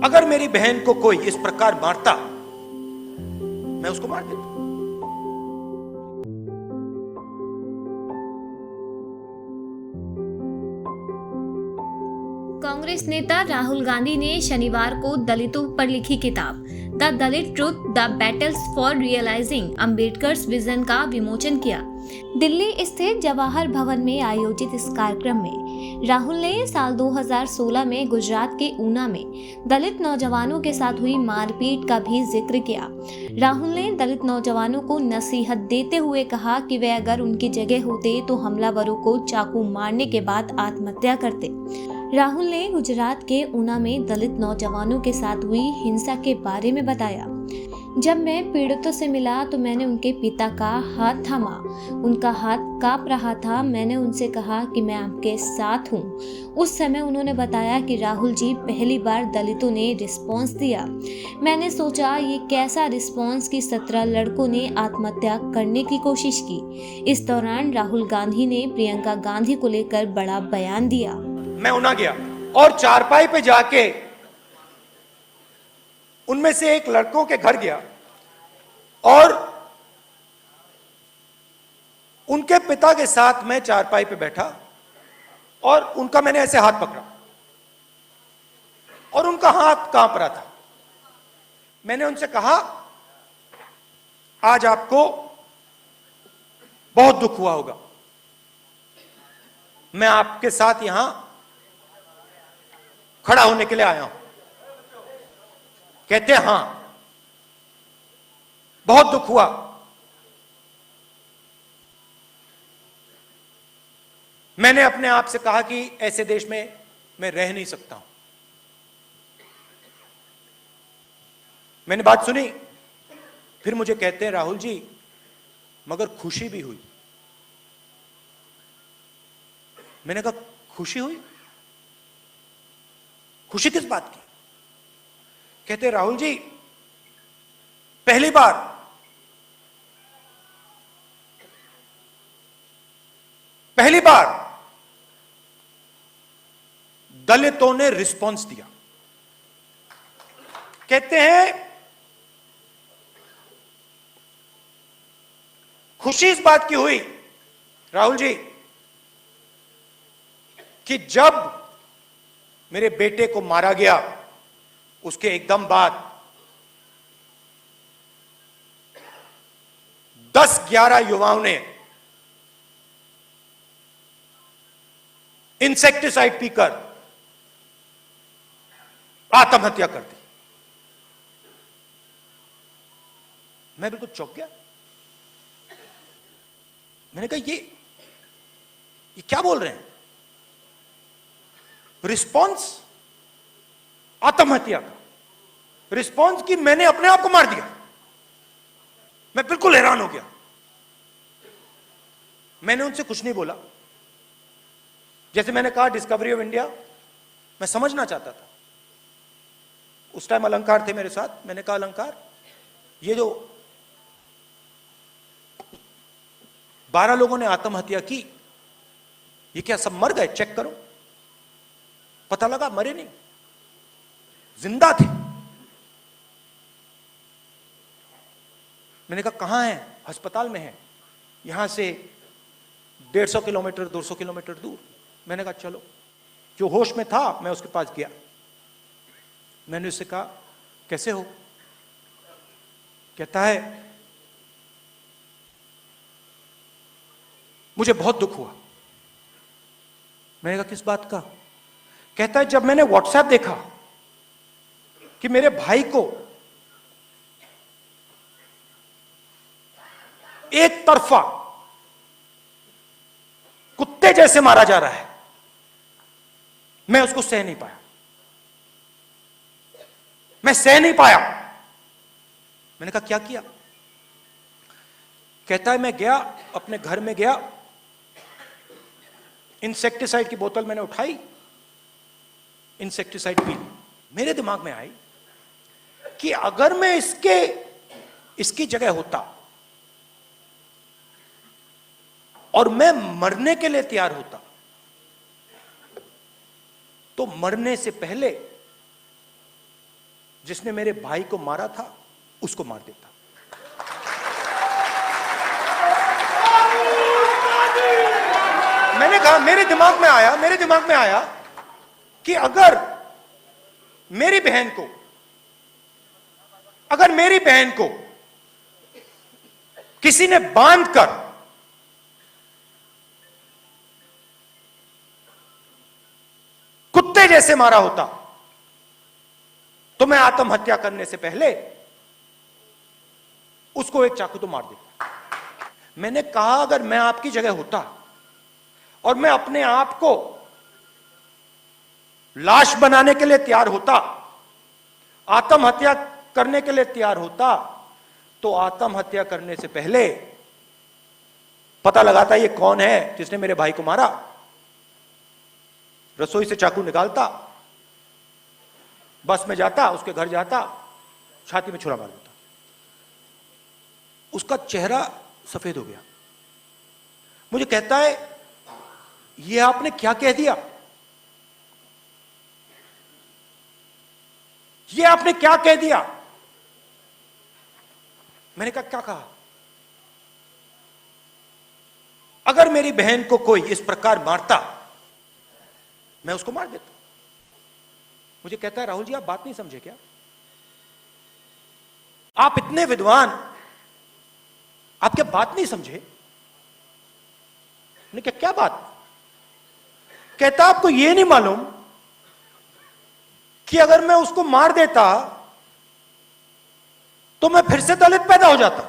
अगर मेरी बहन को कोई इस प्रकार मारता, मैं उसको मार देता। कांग्रेस नेता राहुल गांधी ने शनिवार को दलितों पर लिखी किताब the Dalit truth the battles for realising Ambedkar's vision का विमोचन किया। दिल्ली स्थित जवाहर भवन में आयोजित इस कार्यक्रम में राहुल ने साल 2016 में गुजरात के ऊना में दलित नौजवानों के साथ हुई मारपीट का भी जिक्र किया। राहुल ने दलित नौजवानों को नसीहत देते हुए कहा कि वे अगर उनकी जगह होते तो हमलावरों को चाकू मारने के बाद आत्महत्या करते। राहुल ने गुजरात के ऊना में दलित नौजवानों के साथ हुई हिंसा के बारे में बताया। जब मैं पीड़ितों से मिला तो मैंने उनके पिता का हाथ थामा, उनका हाथ कांप रहा था। मैंने उनसे कहा कि मैं आपके साथ हूँ। उस समय उन्होंने बताया कि राहुल जी, पहली बार दलितों ने रिस्पॉन्स दिया। मैंने सोचा ये कैसा रिस्पॉन्स कि 17 लड़कों ने आत्महत्या करने की कोशिश की। इस दौरान राहुल गांधी ने प्रियंका गांधी को लेकर बड़ा बयान दिया। मैं ऊना गया और चारपाई पे जाके उनमें से एक लड़कों के घर गया और उनके पिता के साथ मैं चारपाई पे बैठा और उनका मैंने ऐसे हाथ पकड़ा और उनका हाथ कांप रहा था। मैंने उनसे कहा, आज आपको बहुत दुख हुआ होगा, मैं आपके साथ यहां खड़ा होने के लिए आया हूं। कहते हैं हां, बहुत दुख हुआ। मैंने अपने आप से कहा कि ऐसे देश में मैं रह नहीं सकता हूं। मैंने बात सुनी, फिर मुझे कहते हैं, राहुल जी, मगर खुशी भी हुई। मैंने कहा, खुशी हुई? खुशी किस बात की? कहते, राहुल जी, पहली बार दलितों ने रिस्पॉन्स दिया। कहते हैं, खुशी इस बात की हुई राहुल जी कि जब मेरे बेटे को मारा गया, उसके एकदम बाद 10-11 युवाओं ने इंसेक्टिसाइड पीकर आत्महत्या कर दी। मैं बिल्कुल चौंक गया। मैंने कहा, ये क्या बोल रहे हैं? रिस्पॉन्स आत्महत्या का, रिस्पॉन्स की मैंने अपने आप को मार दिया। मैं बिल्कुल हैरान हो गया। मैंने उनसे कुछ नहीं बोला। जैसे मैंने कहा डिस्कवरी ऑफ इंडिया, मैं समझना चाहता था। उस टाइम अलंकार थे मेरे साथ। मैंने कहा, अलंकार, ये जो 12 लोगों ने आत्महत्या की, ये क्या सब मर गए? चेक करो। पता लगा मरे नहीं, जिंदा थे। मैंने कहा, कहां है? अस्पताल में है, यहां से 150 किलोमीटर 200 किलोमीटर दूर। मैंने कहा, चलो। जो होश में था, मैं उसके पास गया। मैंने उससे कहा, कैसे हो? कहता है, मुझे बहुत दुख हुआ। मैंने कहा, किस बात का? कहता है, जब मैंने व्हाट्सएप देखा कि मेरे भाई को एक तरफा कुत्ते जैसे मारा जा रहा है, मैं उसको सह नहीं पाया। मैं सह नहीं पाया। मैंने कहा, क्या किया? कहता है, मैं गया, अपने घर में गया, इंसेक्टिसाइड की बोतल मैंने उठाई, इंसेक्टिसाइड पी। मेरे दिमाग में आई कि अगर मैं इसकी जगह होता और मैं मरने के लिए तैयार होता, तो मरने से पहले जिसने मेरे भाई को मारा था उसको मार देता। मैंने कहा, मेरे दिमाग में आया कि अगर मेरी बहन को किसी ने बांधकर कुत्ते जैसे मारा होता तो मैं आत्महत्या करने से पहले उसको एक चाकू तो मार देता। मैंने कहा, अगर मैं आपकी जगह होता और मैं अपने आप को लाश बनाने के लिए तैयार होता, आत्महत्या करने के लिए तैयार होता, तो आत्महत्या करने से पहले पता लगाता ये कौन है जिसने मेरे भाई को मारा, रसोई से चाकू निकालता, बस में जाता, उसके घर जाता, छाती में छुरा मार देता। उसका चेहरा सफेद हो गया। मुझे कहता है, ये आपने क्या कह दिया? ये आपने क्या कह दिया? मैंने कहा, क्या कहा? अगर मेरी बहन को कोई इस प्रकार मारता, मैं उसको मार देता। मुझे कहता है, राहुल जी, आप बात नहीं समझे क्या? आप इतने विद्वान, आप क्या बात नहीं समझे? मैंने कहा, क्या बात? कहता, आपको यह नहीं मालूम कि अगर मैं उसको मार देता तो मैं फिर से दलित पैदा हो जाता।